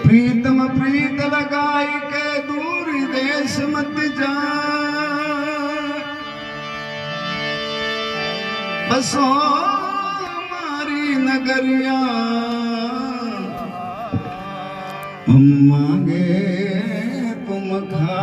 प्रीतम प्रीत लगाई के दूर देश मत जा, बसो हमारी नगरिया हम मांगे तुम खा।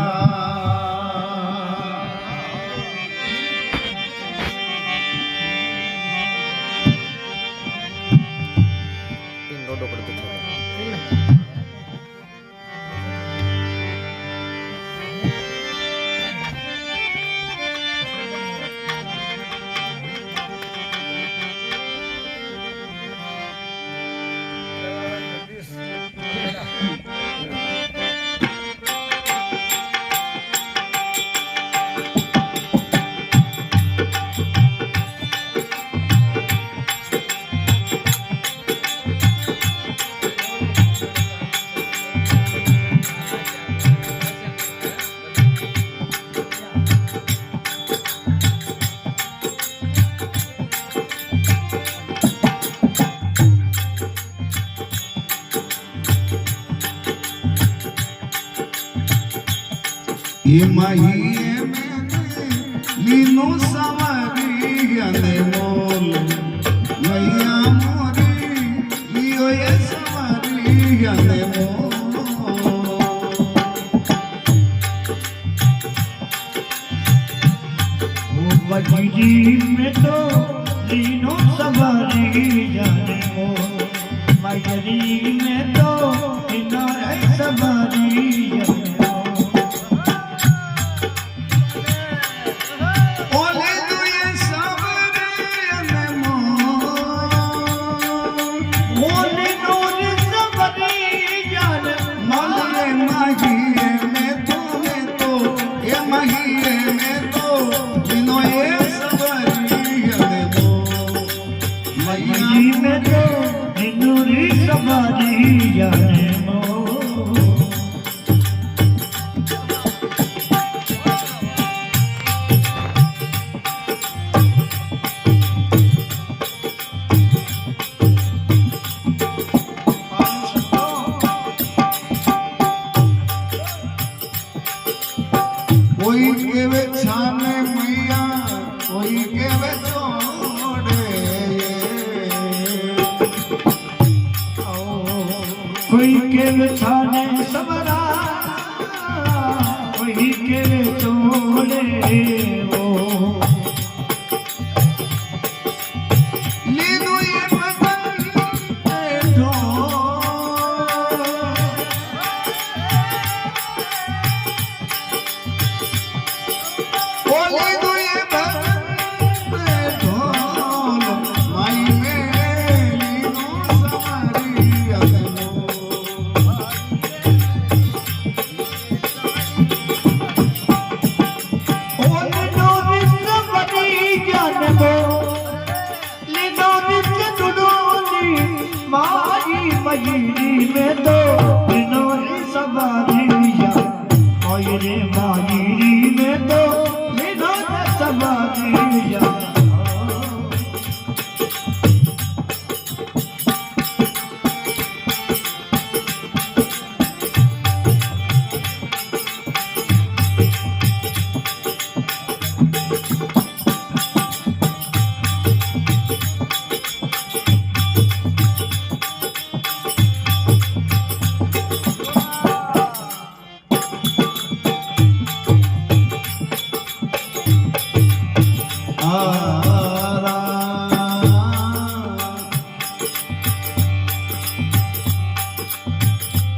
ये माहिए में लीनो सवारी अने मोल मैया मोरी लियो ये सवारी अने मोल। वो बजरी में तो लीनो सवारी जाने मोल, बजरी में तो लीनो सवारी में तो हिंदूरी सवारी जाने मो। कोई केवे छाने मैया कोई केवे छोड़े, कोई के छाने सबरा कोई के तोड़े वो। लीनो ये बदन बैठो ओ लीनो ये बदन बैठो माई में लीनो सवारी अगनो। मजरी में तो लिनोरी सवारी जा, और रे मजरी में तो लिनोरी सवारी जा।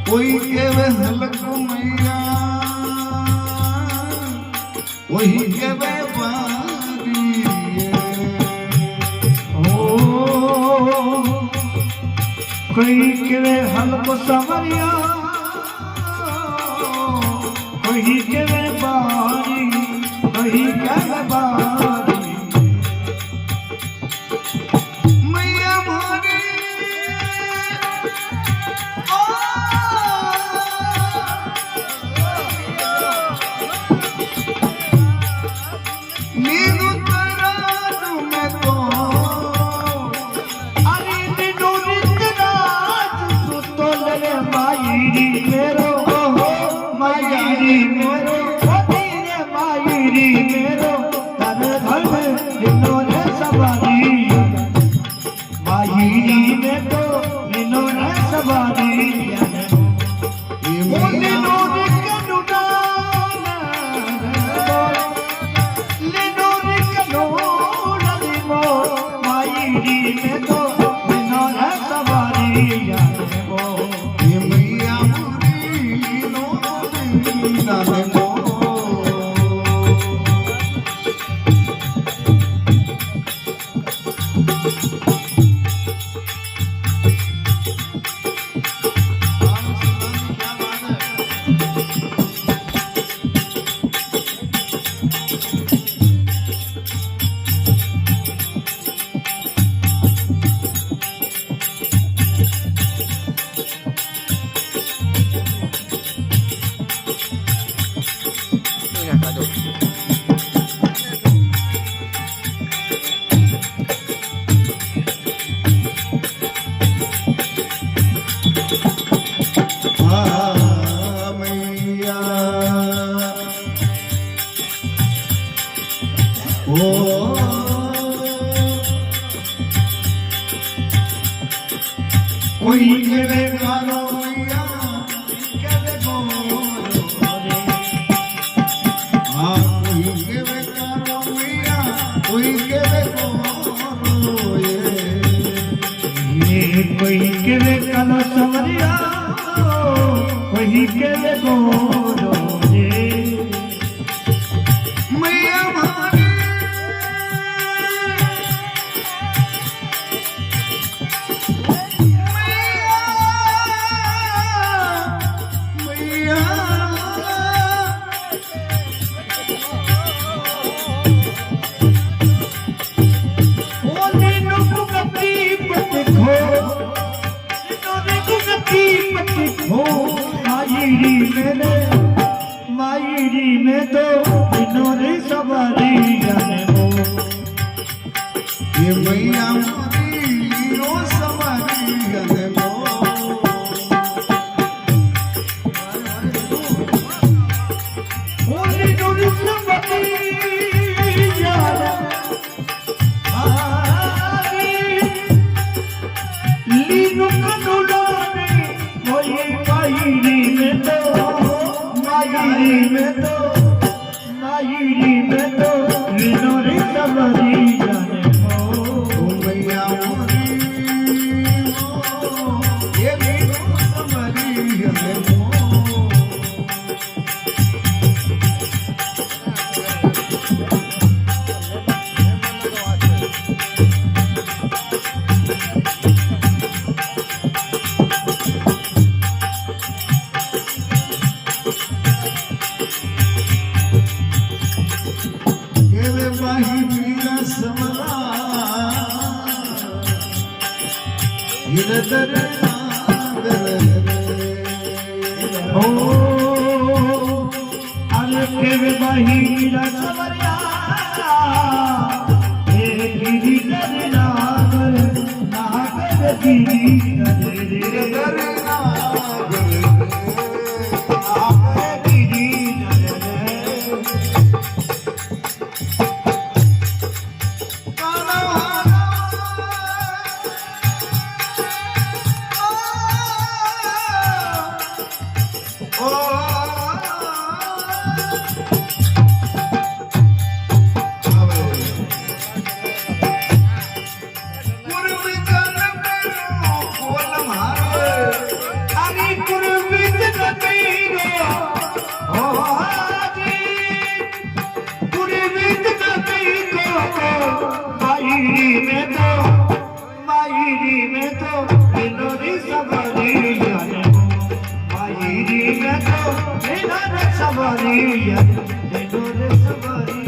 कोई केवे हलक मैया वही केवे बारी कोई केवे हलक सवरिया कोई केवे बारी कोई केवे बारी। मैया मोरी नींद तरा ओ कोई केवे कारो मैया केवे गोरो रे हाँ कोई केवे कारो मैया कोई केवे गोरो ये कोई केवे कालो सवरिया कोई केवे गोरो रे मैया मारी मैया ओने नुकु कपी पट खो ओने नुकु कपी पट खो मायरी में तो बिनोरे सवारी जाने हो ये मैया मारी रो सवारी गले मो ओने नुकु सवारी जाने लीनु कनुलाने ओए मायरी में तो बिनोरे सवारी जाने हो मैया मारी ये भी रो सवारी गले मो केवे माही मीरा समरा हिरदर ओ अरे केवे बाहीरा सवरिया हे गिरी करना ना कर गिरी करे रे मायरी में तो बिनोरे सवारी जाने मायरी में तो बिनोरे सवारी जाने बिनोरे सवारी